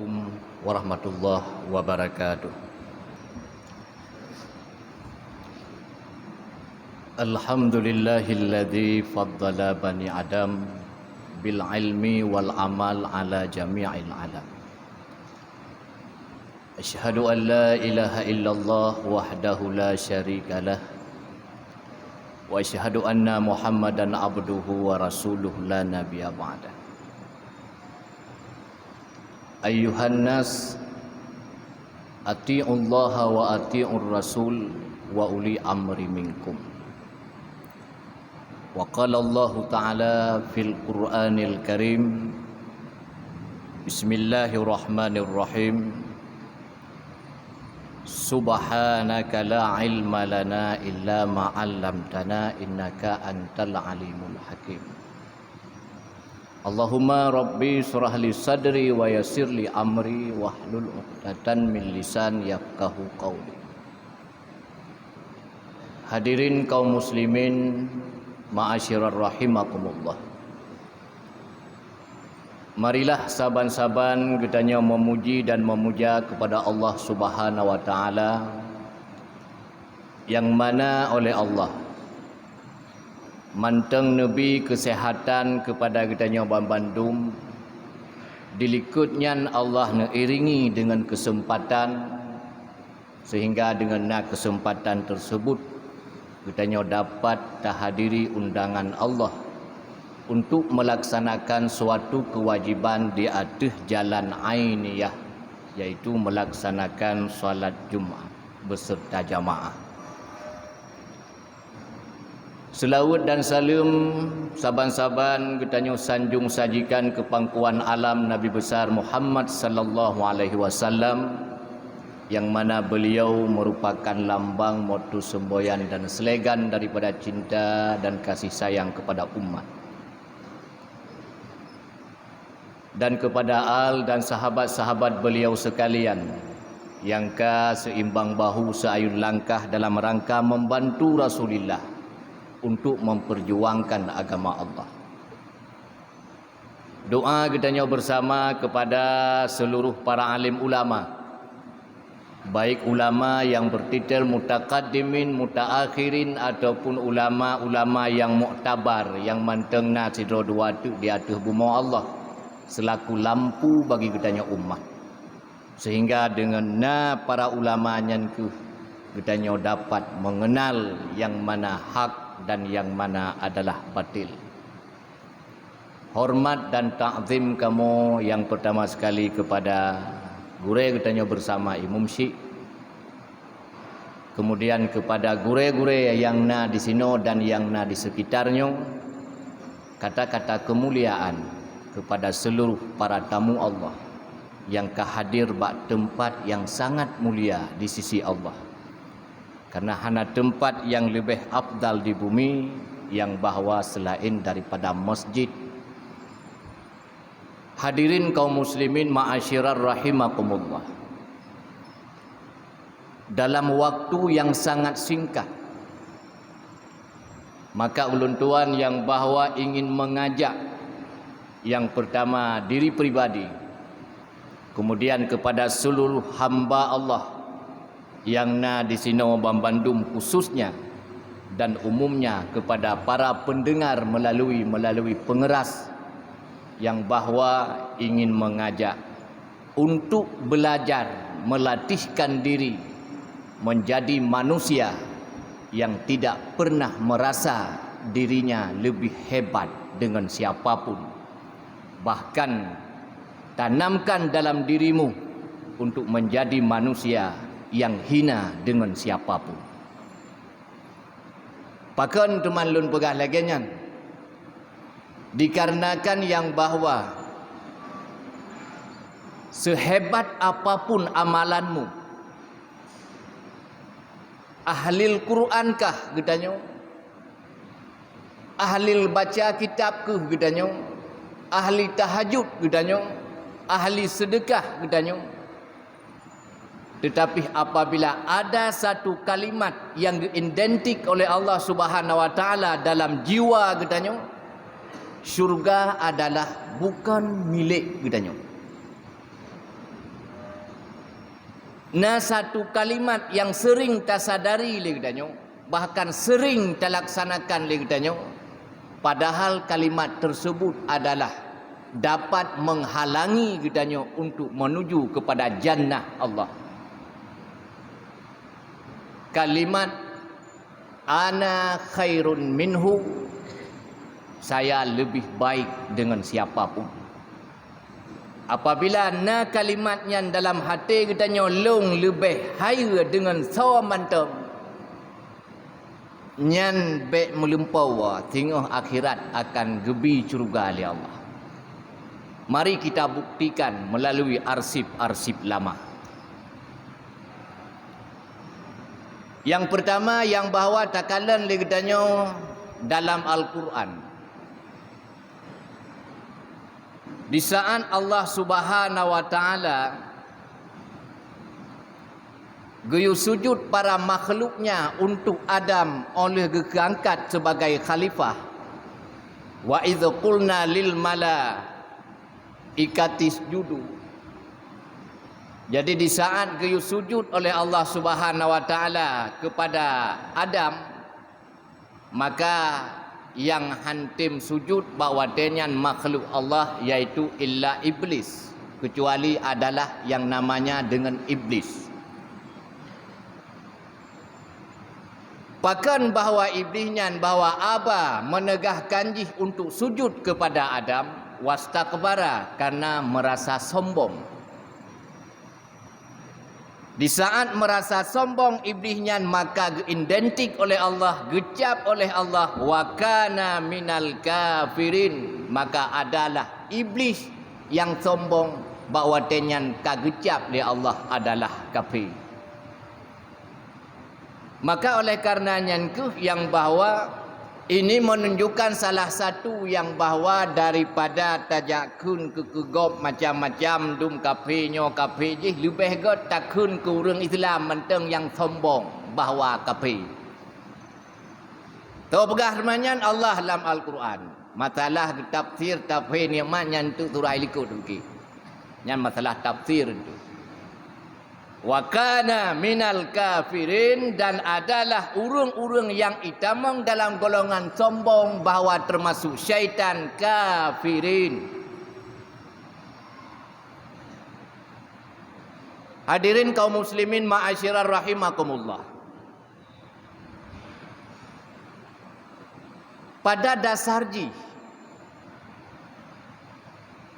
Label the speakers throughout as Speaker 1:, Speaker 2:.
Speaker 1: Assalamualaikum warahmatullahi wabarakatuh. Alhamdulillahilladzi faddala bani Adam bil ilmi wal amal ala jami'il alam. Asyhadu an la ilaha illallah wahdahu la syarikalah wa asyhadu anna Muhammadan abduhu wa rasuluhu la nabiyya ba'dah. Ayyuhan nas ati'ullaha wa ati'ur rasul wa uli amri minkum. Wa qala Allah ta'ala fil Qur'anil Karim, Bismillahirrahmanirrahim, Subhanaka la ilma lana illa ma 'allamtana innaka antal alimul hakim. Allahumma rabbi surah li sadri wa yassir li amri wahlul 'uqdatan min lisan yafqahu qawli. Hadirin kaum muslimin, ma'asyirar rahimakumullah. Marilah saban-saban kitanya memuji dan memuja kepada Allah Subhanahu wa taala, yang mana oleh Allah manteng Nabi kesehatan kepada kitanya Bandung, dilikutnya Allah neiringi dengan kesempatan, sehingga dengan kesempatan tersebut kitanya dapat tahadiri undangan Allah untuk melaksanakan suatu kewajiban di atas jalan ainiyah, yaitu melaksanakan salat Jumat beserta jamaah. Selawat dan salam saban-saban kitanya sanjung sajikan ke pangkuan alam Nabi besar Muhammad sallallahu alaihi wasallam, yang mana beliau merupakan lambang motu semboyan dan selegan daripada cinta dan kasih sayang kepada umat. Dan kepada al dan sahabat-sahabat beliau sekalian yang seimbang bahu seayun langkah dalam rangka membantu Rasulullah untuk memperjuangkan agama Allah. Doa kitanya bersama kepada seluruh para alim ulama, baik ulama yang bertitel mutaqaddimin, mutaakhirin, ataupun ulama-ulama yang muktabar, yang mantengna sidro dua tu di atas bumi Allah selaku lampu bagi kitanya umat, sehingga dengan para ulama nyanku kitanya dapat mengenal yang mana hak dan yang mana adalah batil. Hormat dan ta'zim kamu yang pertama sekali kepada gure kitanya bersama Imam Syekh, kemudian kepada gure-gure yang di sini dan yang di sekitarnya, kata-kata kemuliaan kepada seluruh para tamu Allah yang hadir bak tempat yang sangat mulia di sisi Allah. Karena hanya tempat yang lebih afdal di bumi yang bahwa selain daripada masjid. Hadirin kaum muslimin, ma'asyirar rahimakumullah. Dalam waktu yang sangat singkat, maka ulun tuan yang bahwa ingin mengajak yang pertama diri pribadi, kemudian kepada seluruh hamba Allah yang di sini Bandung khususnya, dan umumnya kepada para pendengar melalui pengeras, yang bahwa ingin mengajak untuk belajar melatihkan diri menjadi manusia yang tidak pernah merasa dirinya lebih hebat dengan siapapun. Bahkan tanamkan dalam dirimu untuk menjadi manusia yang hina dengan siapapun. Pakan teman lun pegah lagi nyan, dikarenakan yang bahwa sehebat apapun amalanmu, ahlil Quran kah gedanya, ahlil baca kitab kah gedanya, ahli tahajud gedanya, ahli sedekah gedanya, tetapi apabila ada satu kalimat yang identik oleh Allah Subhanahu wa taala dalam jiwa gedanya, syurga adalah bukan milik gedanya. Na satu kalimat yang sering tasadari ligdanyo, bahkan sering terlaksanakan ligdanyo, padahal kalimat tersebut adalah dapat menghalangi ligdanyo untuk menuju kepada jannah Allah. Kalimat ana khairun minhu, saya lebih baik dengan siapapun. Apabila na kalimatnya dalam hati kita nyolong lebih high dengan sawa mantap, nyan be melimpau tengok akhirat akan gebi syurga oleh Allah. Mari kita buktikan melalui arsip-arsip lama. Yang pertama yang bahawa takalan ligdanyo dalam Al-Quran. Di saat Allah Subhanahu wa taala geyu sujud para makhluknya untuk Adam oleh diangkat sebagai khalifah. Wa idz qulna lil malaikati isjudu. Jadi di saat geyu sujud oleh Allah Subhanahu wa taala kepada Adam, maka yang hantim sujud bahwatanya makhluk Allah yaitu illa iblis, kecuali adalah yang namanya dengan iblis. Bahkan bahawa iblisnya bahawa aba menegahkan jih untuk sujud kepada Adam, wastakbara, karena merasa sombong. Di saat merasa sombong iblisnya, maka identik oleh Allah, gecap oleh Allah, wa kana minal kafirin, maka adalah iblis yang sombong bahawa tenyan kagecap oleh Allah adalah kafir. Maka oleh karenanya yang bahawa ini menunjukkan salah satu yang bahawa daripada tajakun ke kegop macam-macam dum kafirnya kafir je, lebih god takun ke orang Islam menteng yang sombong bahawa kafir. Tahu pegah firman Allah dalam Al-Quran. Masalah tafsir ni yang tu surah Al-Qur'an tu. Yang masalah tafsir tu. Wa kana minal kafirin, dan adalah urang-urang yang itamang dalam golongan sombong bahawa termasuk syaitan kafirin. Hadirin kaum muslimin ma'asyirar rahimakumullah. Pada dasarnya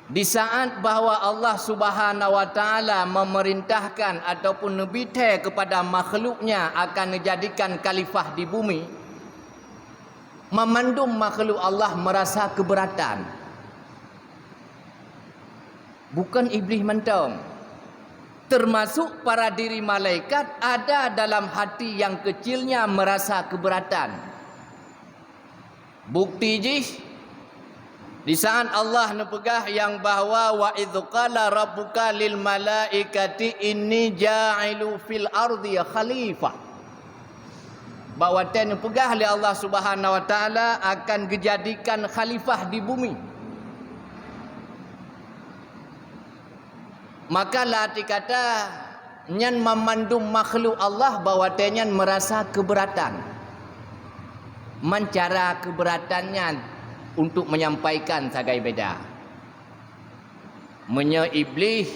Speaker 1: di saat bahawa Allah Subhanahu wa taala memerintahkan ataupun nebite kepada makhluknya akan menjadikan khalifah di bumi, memandum makhluk Allah merasa keberatan. Bukan iblis mentong, termasuk para diri malaikat ada dalam hati yang kecilnya merasa keberatan. Bukti jih di saat Allah nepegah yang bahawa wa idz qala rabbuka lil malaikati inni ja'ilu fil ardi khalifah, bahawa ten nepegah oleh Allah Subhanahu wa taala akan dijadikan khalifah di bumi. Maka lati kata nyan memandum makhluk Allah bahawa tenyan merasa keberatan. Mencara keberatannya untuk menyampaikan sagai beda. Menye iblis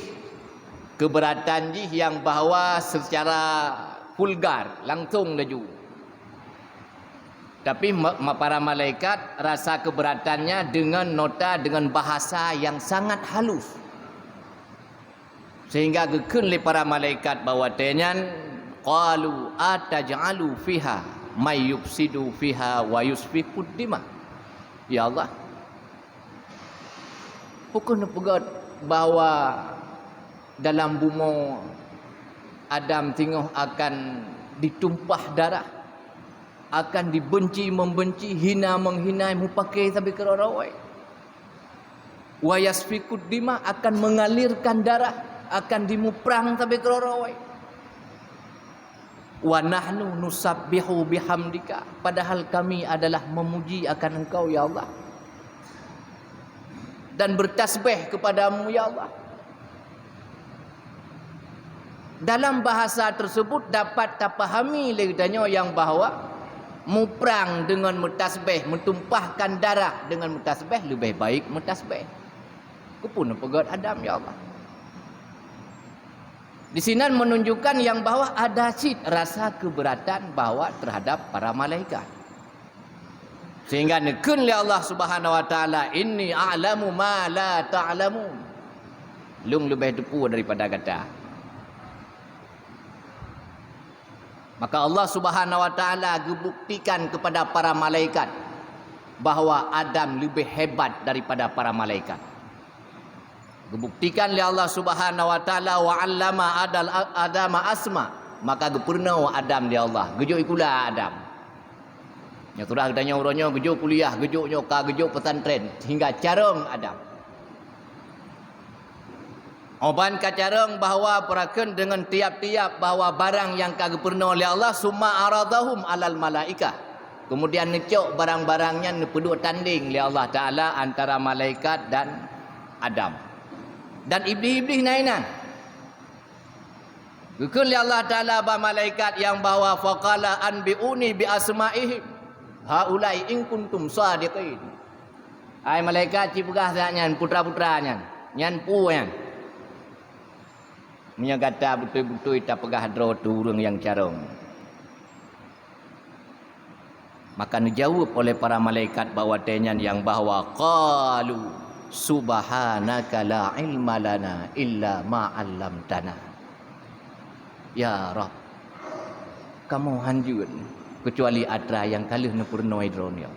Speaker 1: keberatan jih yang bahawa secara vulgar langsung laju. Tapi para malaikat rasa keberatannya dengan nota, dengan bahasa yang sangat halus. Sehingga gekun oleh para malaikat bahawa tenyan qalu ataj'alu fiha may yufsidu fiha wa yusfikud dima. Ya Allah, pukul nepegat bahawa dalam bumi Adam tengok akan ditumpah darah, akan dibenci membenci, hina menghina, mupakai sampai ke rarawai. Wa yasfikud dima, akan mengalirkan darah, akan dimuprang sampai ke rarawai. Wa nahnu nusabbihu bihamdika, padahal kami adalah memuji akan Engkau ya Allah dan bertasbih kepadamu ya Allah. Dalam bahasa tersebut dapat terpahami legatnya yang bahawa muprang dengan mutasbih, mentumpahkan darah dengan mutasbih lebih baik mutasbih. Kupun pegat Adam ya Allah. Di sini menunjukkan yang bahawa ada rasa keberatan bahawa terhadap para malaikat. Sehingga nekun li Allah Subhanahu wa taala, inni a'lamu ma la ta'lamun. Lung lebih depu daripada kata. Maka Allah Subhanahu wa taala gebuktikan kepada para malaikat bahawa Adam lebih hebat daripada para malaikat. Gebuktikan oleh Allah Subhanahu wa taala wa 'allama Adama asma, maka gepurna Adam dia Allah. Gejuk ikula Adam. Ya surah katanya urangnya gejuk kuliah, gejuk nyoka, gejuk pesantren hingga carong Adam. Oban kacarang bahawa perakan dengan tiap-tiap bahawa barang yang kagepurna oleh Allah summa aradahum alal malaikah. Kemudian necok barang-barangnya nepeduk tanding oleh Allah Taala antara malaikat dan Adam. Dan iblis-iblis nainan. Gekun oleh Allah Taala ba malaikat yang bahawa faqala anbiuni bi asma'ihim. Haulai in kuntum sadiqin. Ai malaikat cipegah saknyan putra-putranya. Nyan puan. Nya kata betul-betul tak pegah dro turun yang carong. Maka dijawab oleh para malaikat bahawa tenyan yang bahawa qalu subhanaka la ilma lana illa ma 'allamtana. Ya Rabb, kamu hanjun kecuali atra yang kalih nepurna hidronia.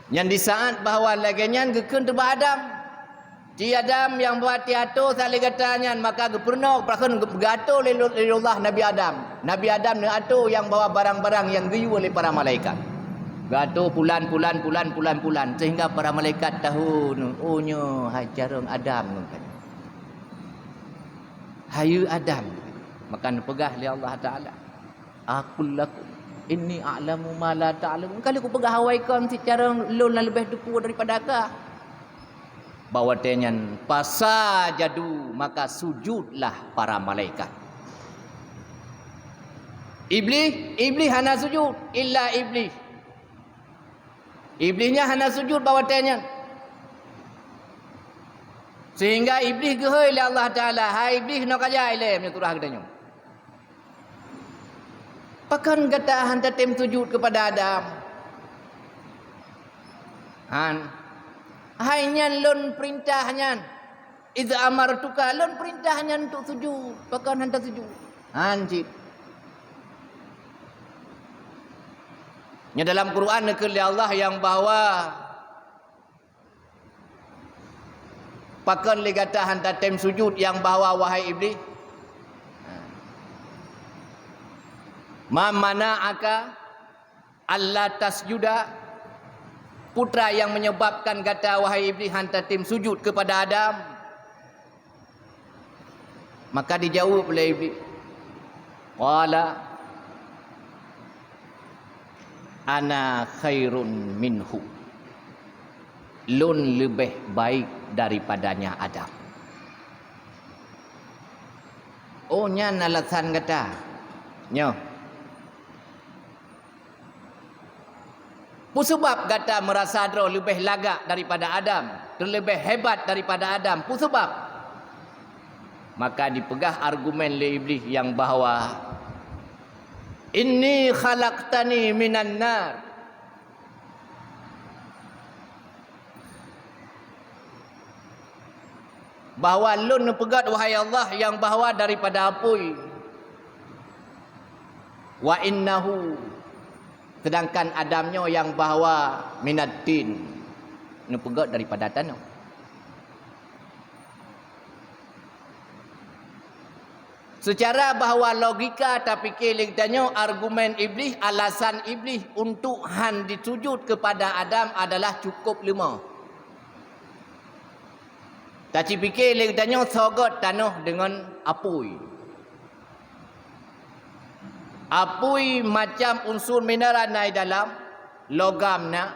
Speaker 1: Yang di saat bahawa laganyan gekun teba Adam. Ci Adam yang buat tiato salih katanya maka gepurna prakan gato lillah Nabi Adam. Nabi Adam ne ato yang bawa barang-barang yang geyu oleh para malaikat. Gato pulan sehingga para malaikat tahu ohnya hajarong Adam. Hayu Adam. Maka pegah li Allah Taala. Aqul lakum inni a'lamu ma la ta'lamun. Kalau ku pegah hawaikan secara lon lebih depu daripada akak. Bahawa tenyan pasajadu maka sujudlah para malaikat. Iblis hana sujud illa iblis. Iblisnya hana sujud bahawa tenyan. Sehingga iblis gehoi oleh Allah Taala, hai iblis nak aja ilem ni turah katanya. Pakan kata hanta tem sujud kepada Adam. Hai nyan lon perintahnya. Idza amartuka lon perintahnya untuk sujud. Pakan hanta sujud. Hancit. Nya dalam Quran nekeli Allah yang bahawa pakan li kata hanta tem sujud yang bahawa wahai iblis. Ma mana'aka alla tasjuda. Putra yang menyebabkan kata wahai iblis hanta tim sujud kepada Adam. Maka dijawab oleh iblis. Qala ana khairun minhu. Lun lebih baik daripadanya Adam. Oh nyan alasan kata. Nyo. Pusebab kata merasa dro lebih lagak daripada Adam, lebih hebat daripada Adam. Pusebab. Maka dipegah argumen oleh iblis yang bahawa inni khalaqtani minan nar. Bahawa lun pegat wahai Allah yang bahawa daripada apui. Wa innahu, sedangkan Adamnya yang bahawa minatin ni pegat daripada tanah. Secara bahawa logika tak fikir liganya argumen iblis, alasan iblis untuk han disujud kepada Adam adalah cukup 5. Tak fikir liganya sogot tanah dengan apui. Apui macam unsur mineral naik dalam logam na,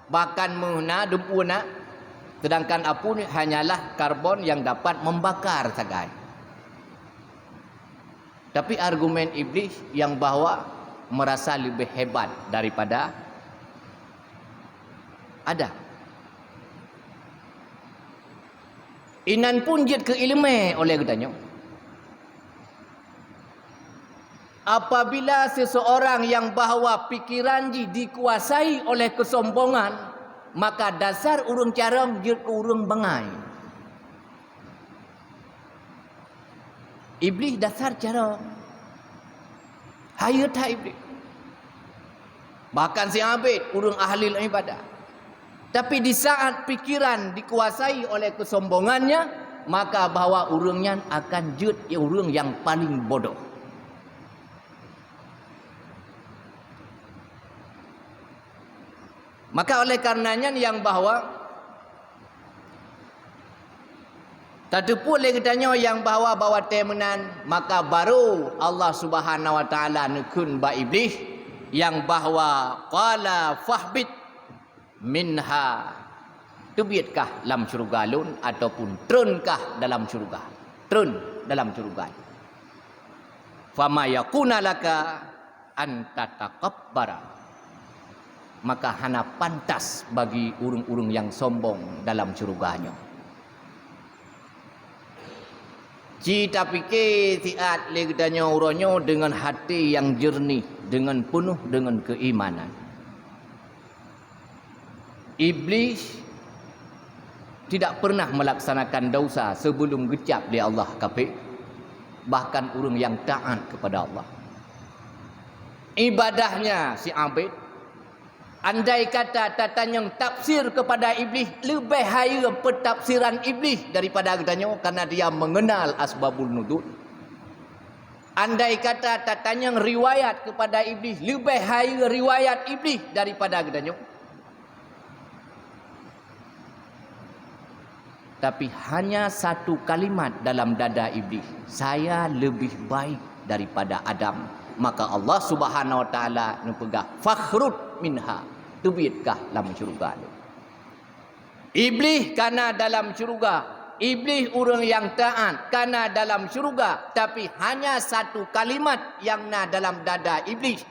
Speaker 1: bahkan muhna, dumpuna. Sedangkan apu ni hanyalah karbon yang dapat membakar sagai. Tapi argumen iblis yang bahawa merasa lebih hebat daripada ada. Inan pun jid ke ilmu oleh katanya. Apabila seseorang yang bahawa pikiran dikuasai oleh kesombongan, maka dasar urang carang jid ke urang bangai. Iblis dasar cara hayat iblis. Bahkan si abid urang ahli ibadah. Tapi di saat pikiran dikuasai oleh kesombongannya, maka bahawa urangnya akan jud urang yang paling bodoh. Maka oleh karenanya yang bahawa tadi pun lagi tanya yang bahawa temenan, maka baru Allah Subhanahu Wa Taala nekun ba iblis yang bahawa qala fahbit minha, tubitkah dalam syurga lun ataupun trunkah dalam syurga, trun dalam syurga. Fama yakuna laka an tatakabbara, maka hana pantas bagi urung-urung yang sombong dalam syurganya. Cita fikir tiat legdanya uronyo dengan hati yang jernih, dengan penuh dengan keimanan. Iblis tidak pernah melaksanakan dosa sebelum gecap di Allah kafir. Bahkan urang yang taat kepada Allah, ibadahnya si abid, andai kata tatanyang tafsir kepada iblis lebih haya pentafsiran iblis daripada katanya, karena dia mengenal asbabul nuzul. Andai kata tatanyang riwayat kepada iblis lebih haya riwayat iblis daripada katanya. Tapi hanya satu kalimat dalam dada iblis, saya lebih baik daripada Adam. Maka Allah Subhanahu Wa Taala nepegah fakhrut minha, tubitkah dalam syurga. Iblis kana dalam syurga, iblis orang yang taat kana dalam syurga, tapi hanya satu kalimat yang na dalam dada iblis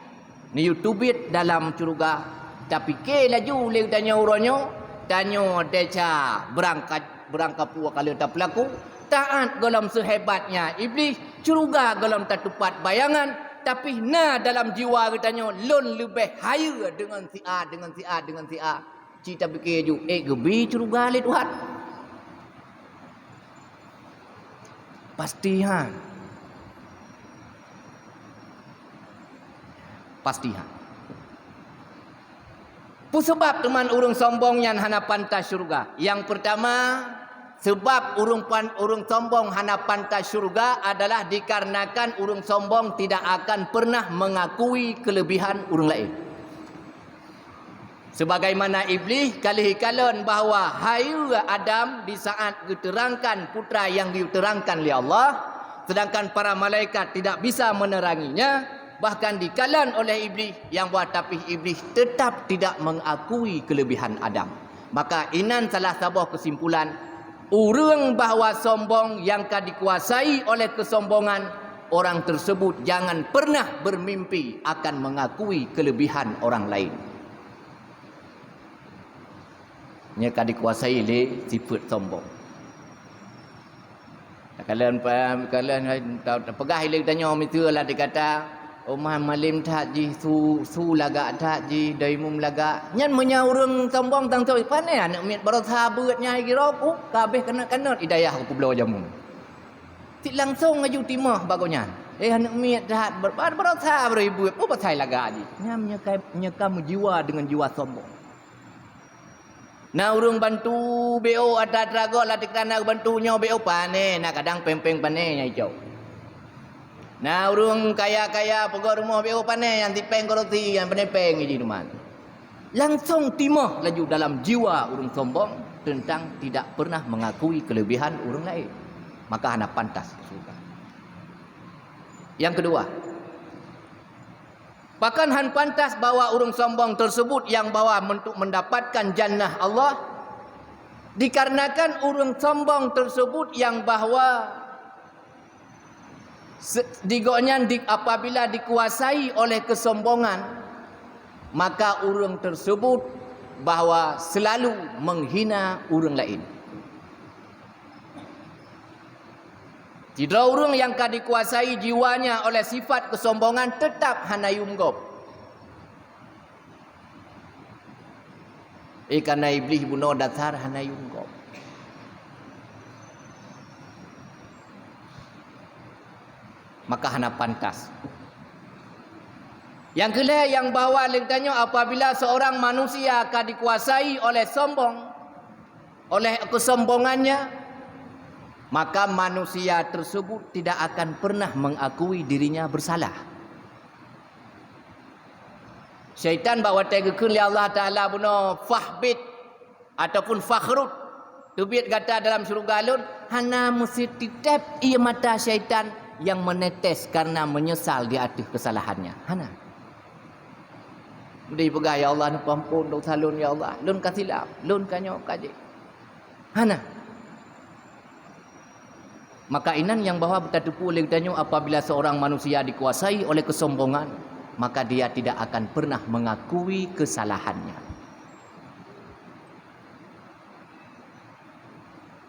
Speaker 1: ni tubit dalam syurga. Tapi ke laju le tanya uronyo, tanya deca berangkat pua kali tak pelaku, taat golom sehebatnya iblis, syurga golom tak tepat bayangan. Tapi na dalam jiwa katanya lon lebih haya dengan si A, dengan si A, dengan si A. Cita fikir ju, gebi syurga le Tuhan. Pastihan. Pastihan. Sebab teman urung sombong yang hana pantas syurga. Yang pertama, sebab urung sombong hana pantas syurga adalah dikarenakan urung sombong tidak akan pernah mengakui kelebihan urung lain. Sebagaimana iblis kali kalon bahawa hayu Adam di saat diterangkan putra yang diterangkan oleh Allah, sedangkan para malaikat tidak bisa meneranginya. Bahkan dikalan oleh iblis yang buat, tapi iblis tetap tidak mengakui kelebihan Adam. Maka inan salah sebuah kesimpulan, orang bahawa sombong yang dikuasai oleh kesombongan, orang tersebut jangan pernah bermimpi akan mengakui kelebihan orang lain. Nya dikuasai oleh sifat sombong. Kalian pegah hilang tanya mestilah dikata Omah malim tak ji su lagak tak ji daimum lagak nyan menyaurung sombong tang tu panai anak mit berasa beutnya kira ku kabeh kena hidayah ku belau jamu ti langsung ngaju timah bagonya anak mit tak berasa beribu ku pasai lagak ji nyam nyekam jiwa dengan jiwa sombong. Nah urung bantu BO ada drago lah dikerana bantunya BO panai nak kadang pempeng panai nya hijau. Nah urung kaya-kaya pegawai rumah BO panai yang tipeng koroti yang penepeng di rumah. Langsung timah laju dalam jiwa urung sombong tentang tidak pernah mengakui kelebihan urung lain. Maka hana pantas surga. Yang kedua, bahkan han pantas bawa urung sombong tersebut yang bawa untuk mendapatkan jannah Allah Dikarenakan orang sombong tersebut yang bahawa apabila dikuasai oleh kesombongan, maka orang tersebut bahawa selalu menghina orang lain. Tidak orang yang dikuasai jiwanya oleh sifat kesombongan tetap hanayum gob. Karena iblis bunuh dasar hanayum gob. Maka hana pantas. Yang kedua yang bahawa letaknya apabila seorang manusia akan dikuasai oleh sombong, oleh kesombongannya, maka manusia tersebut tidak akan pernah mengakui dirinya bersalah. Syaitan bawa tegekeun li Allah Taala bunuh fahbit ataupun fakhrut. Tubit kata dalam surga alun, hana mesti titap ia mata syaitan yang menetes karena menyesal di atas kesalahannya. Hana. Dia pegang, ya Allah, ampun dosa lun, ya Allah. Lun kasilap, lun kanyo kaji. Hana. Maka inan yang bahawa bertatupu oleh danyo apabila seorang manusia dikuasai oleh kesombongan, maka dia tidak akan pernah mengakui kesalahannya.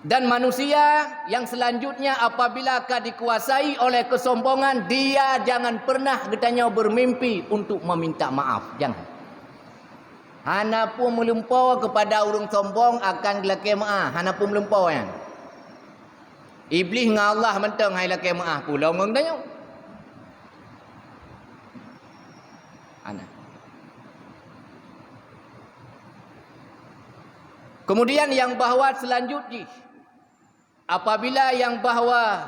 Speaker 1: Dan manusia yang selanjutnya apabila akan dikuasai oleh kesombongan, dia jangan pernah katanya bermimpi untuk meminta maaf. Jangan. Hana pun melumpau kepada orang sombong akan gelake maaf. Hana pun melumpau yang. Iblis dengan Allah mentang hai laki maaf pula orang tanya. Ana. Kemudian yang bahawa selanjutnya apabila yang bahawa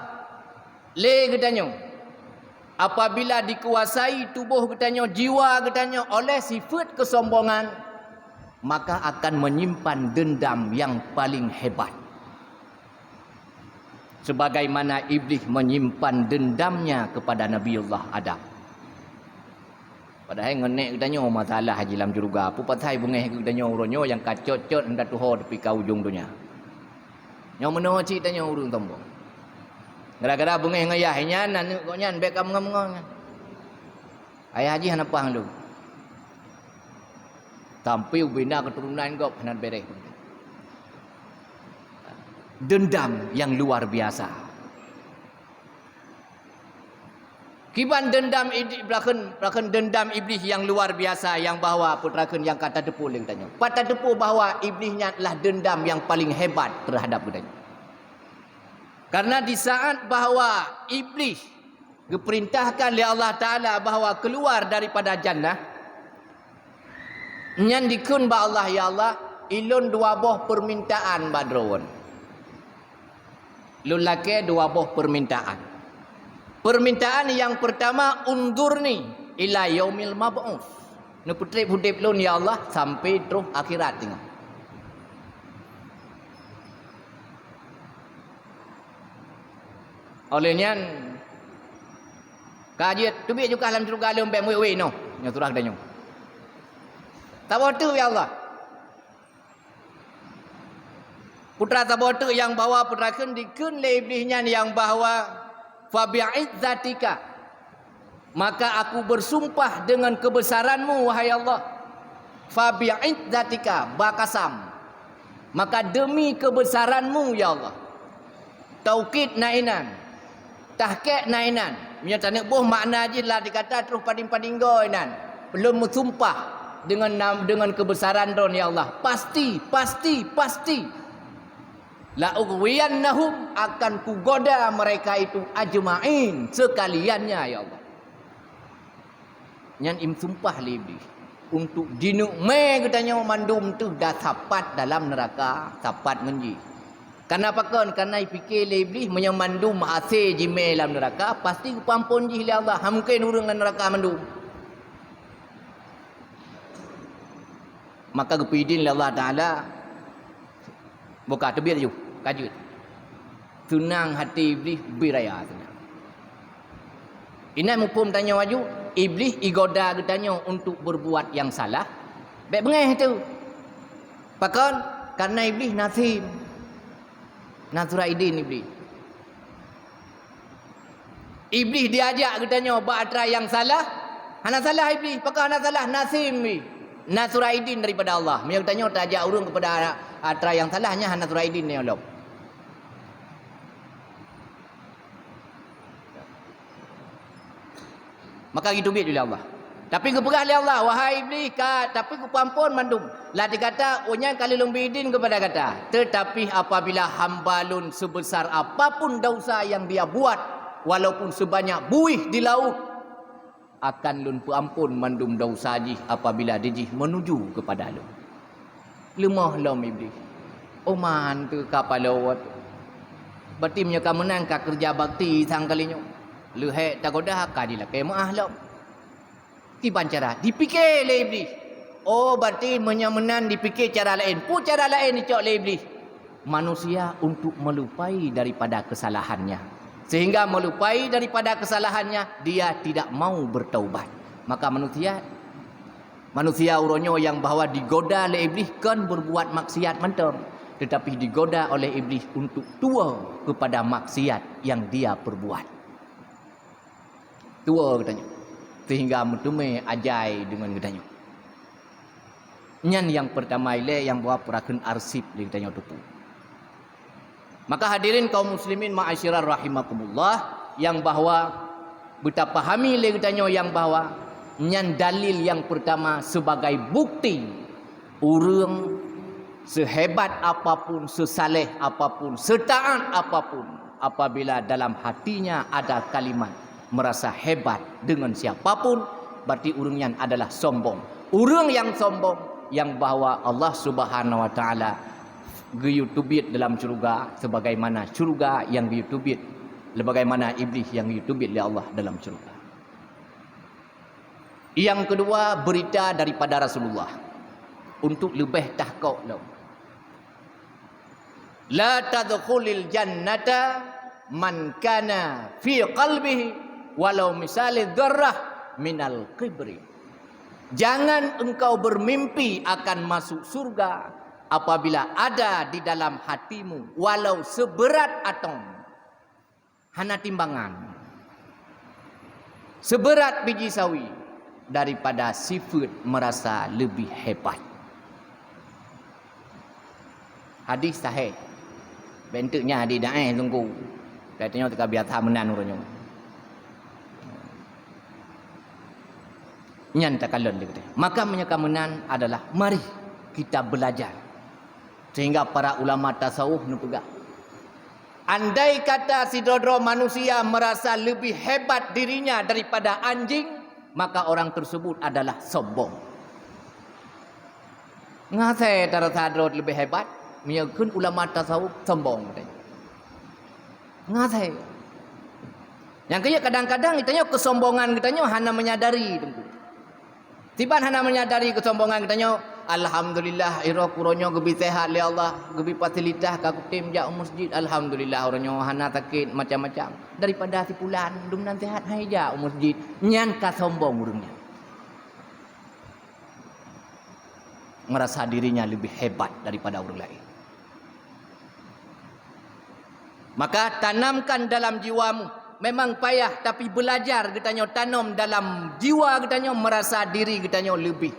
Speaker 1: le katanya apabila dikuasai tubuh katanya jiwa katanya oleh sifat kesombongan, maka akan menyimpan dendam yang paling hebat. Sebagaimana iblis menyimpan dendamnya kepada Nabiullah Adam. Padahal ngenek katanya masalah haji dalam juruga. Apa pasal bungeh katanya uronyo yang kacot-cot hendak tuho tepi ka ujung dunia. Yang mana cik tanya urung tombong. Gara-gara bungeh ngayahnya nan koknya bekam ngam-ngam. Ayah haji hana pahang lu. Tampil bina keturunan kau hanan bereh. Dendam yang luar biasa. Kiban dendam belakang dendam iblis yang luar biasa yang bahawa putrakan yang kata depu leng tanya. Kata depu bahawa iblisnya adalah dendam yang paling hebat terhadap budanya. Karena di saat bahawa iblis diperintahkan oleh Allah Taala bahawa keluar daripada jannah, nyan dikun ba Allah, ya Allah, ilun dua buah permintaan badrawon. Lulake dua buah permintaan. Permintaan yang pertama, undurni ila yaumil mab'us. Nu putip-putip lun ya Allah sampai terus akhirat tengok. Olehnya kajiat tu biar juga dalam surga lum bemwe no. Nya surah danyo. Tabotu ya Allah. Putra tabotu yang bawa putrakan dikun le iblisnya yang bahawa fa bi'izzatika, maka aku bersumpah dengan kebesaranmu wahai Allah. Fa bi'izzatika bakasam, maka demi kebesaranmu ya Allah. Taukid nainan, tahqiq nainan. Nya tanek boh makna je lah dikata terus pading-pading goinan. Belum bersumpah dengan kebesaran don ya Allah. Pasti la ughwiyannahum, akan kugoda mereka itu ajma'in sekaliannya ya Allah. Nyan im sumpah lebih untuk dinu me katanya mandum tu dah sapat dalam neraka, sapat menji. Kenapa kan? Karena fikir lebih menyamandum ase jime dalam neraka, pasti pampun ji ya Allah. Mungkin urang neraka mandum. Maka kepidin Allah Taala buka tebir ju kajut. Tunang hati iblis biraya tunang. Inai mupum tanya waju, iblis igoda katanya untuk berbuat yang salah. Baik bengeh tu. Pakon Karena iblis nasim. Nasraidin iblis. Iblis diajak katanya buat atra yang salah. Hana salah iblis. Pakah hana salah nasim iblis. Nasraidin daripada Allah. Dia katanya tak ajak urung kepada atra yang salahnya hana Nasraidin ni Allah. Maka gitu biar oleh Allah. Tapi keperah oleh Allah, wahai iblis, tapi kupampun mandum. Lah dikata, onyan kali lumbidin kepada kata. Tetapi apabila hamba lun sebesar apapun dosa yang dia buat, walaupun sebanyak buih di laut, akan lun peampun mandum dosa jih apabila dijih menuju kepada lun. Lemah lom iblis. Oman tu kapalawat. Berarti menyeka menang ka kerja bakti sang kalinya. Lehek tagodah kadilah kemaah lom. Kiban cara dipikir le iblis. Oh berarti menyamenan dipikir cara lain. Pun cara lain dicok le iblis. Manusia untuk melupai daripada kesalahannya. Sehingga melupai daripada kesalahannya, dia tidak mau bertaubat. Maka manusia uronyo yang bahawa digoda oleh iblis kan berbuat maksiat mentor. Tetapi digoda oleh iblis untuk tua kepada maksiat yang dia perbuat. Tua katanya. Sehingga mutume ajai dengan katanya. Nyan yang pertama ile yang bawa perakan arsip dia katanya tupu. Maka hadirin kaum muslimin ma'asyirar rahimakumullah, yang bahawa betapa pahami le katanya yang bahawa nyan dalil yang pertama sebagai bukti urang sehebat apapun, sesaleh apapun, setaat apapun, apabila dalam hatinya ada kalimat merasa hebat dengan siapapun, berarti urangnya adalah sombong. Urang yang sombong yang bahawa Allah Subhanahu wa taala geyutubit dalam syurga sebagaimana syurga yang geyutubit, sebagaimana iblis yang geyutubit oleh Allah dalam syurga. Yang kedua, berita daripada Rasulullah untuk lebih tahqiq lau. La tadkhulil jannata man kana fi qalbihi walau misali dzarrah minal kibri. Jangan engkau bermimpi akan masuk surga apabila ada di dalam hatimu walau seberat atom. Hana timbangan. Seberat biji sawi daripada sifat merasa lebih hebat. Hadis sahih. Bentuknya hadis da'i tunggu. Katanya tak biasa menan urangnya. Nyan takalon dia kata. Maka menyakamunan adalah mari kita belajar. Sehingga para ulama tasawuf nutuga. Andai kata si dodro manusia merasa lebih hebat dirinya daripada anjing, maka orang tersebut adalah sombong. Ngasai terasa dodro lebih hebat, menyakun ulama tasawuf sombong katanya. Ngasai. Yang kaya kadang-kadang kitanya kesombongan kitanya hanya menyadari tentu. Tiban hana menyadari kesombongan katanya, alhamdulillah ira kuronyo gebi sehat li Allah, gebi fasilitas ka kutim jak masjid, alhamdulillah oranyo hana sakit macam-macam. Daripada si pulan dum nan sehat hai jak masjid, nyan ka sombong urangnya. Merasa dirinya lebih hebat daripada orang lain. Maka tanamkan dalam jiwamu. Memang payah tapi belajar katanya, tanam dalam jiwa katanya merasa diri katanya lebih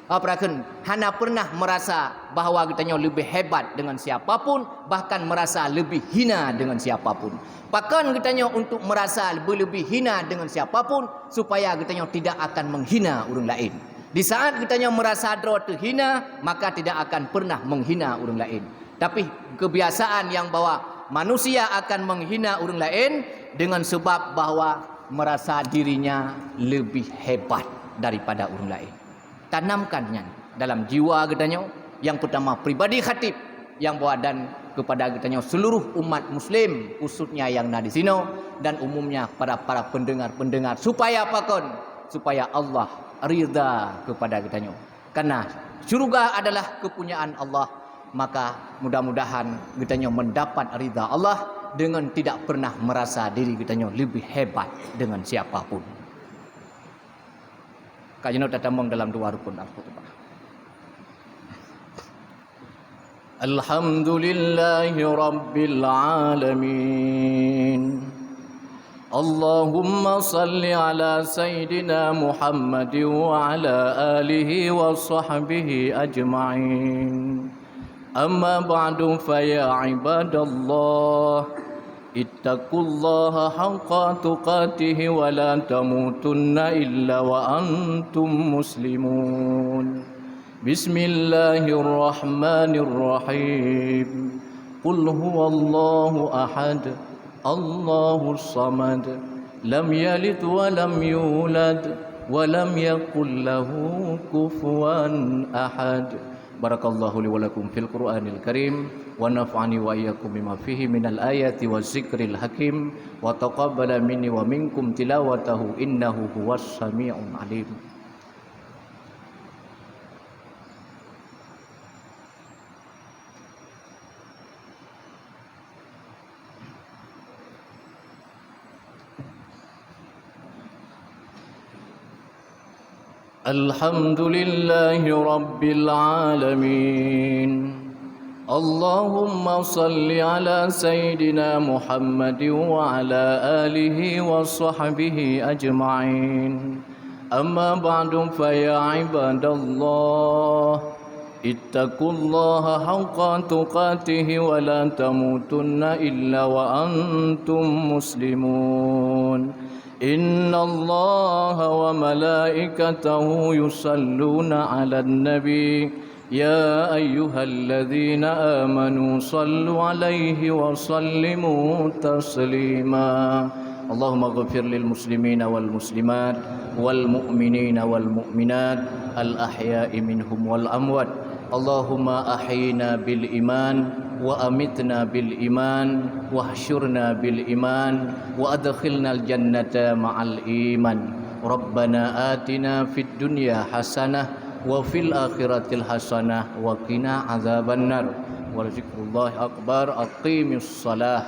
Speaker 1: aparakan hana pernah merasa bahawa katanya lebih hebat dengan siapapun, bahkan merasa lebih hina dengan siapapun. Bahkan katanya untuk merasa lebih hina dengan siapapun supaya katanya tidak akan menghina orang lain. Di saat katanya merasa dro terhina, maka tidak akan pernah menghina orang lain. Tapi kebiasaan yang bahawa manusia akan menghina orang lain dengan sebab bahawa merasa dirinya lebih hebat daripada orang lain. Tanamkannya dalam jiwa katanya. Yang pertama pribadi khatib yang bawa dan kepada katanya seluruh umat muslim khususnya yang ada di sini dan umumnya para pendengar-pendengar supaya apa kon? Supaya Allah ridha kepada katanya. Karena syurga adalah kepunyaan Allah, maka mudah-mudahan katanya mendapat ridha Allah dengan tidak pernah merasa diri katanya lebih hebat dengan siapapun. Kajino tatamong dalam dua rukun al-khutbah. الحمد لله رب العالمين اللهم صل على سيدنا محمد وعلى آله وصحبه أجمعين أما بعد فيا عباد الله اتقوا الله حق تقاته ولا تموتن إلا وأنتم مسلمون بسم الله الرحمن الرحيم قل هو الله أحد الله الصمد لم يلد ولم يولد ولم يكن له كفوا أحد بارك الله لي ولكم في القرآن الكريم ونفعني وإياكم بما فيه من الآيات والذكر الحكيم وتقبل مني ومنكم تلاوته إنه هو السميع العليم الحمد لله رب العالمين اللهم صل على سيدنا محمد وعلى آله وصحبه أجمعين أما بعد فيا عباد الله اتقوا الله حق تقاته ولا تموتن إلا وأنتم مسلمون إن الله وملائكته يصلون على النبي يا أيها الذين آمنوا صلوا عليه وسلموا تسليما اللهم اغفر للمسلمين والمسلمات والمؤمنين والمؤمنات الأحياء منهم والأموات اللهم أحينا بالإيمان وأمتنا بالإيمان واحشرنا بالإيمان وأدخلنا الجنة مع الإيمان ربنا آتنا في الدنيا حسنة وفي الآخرة الحسنة وقنا عذاب النار ولذكر الله أكبر أقيموا الصلاة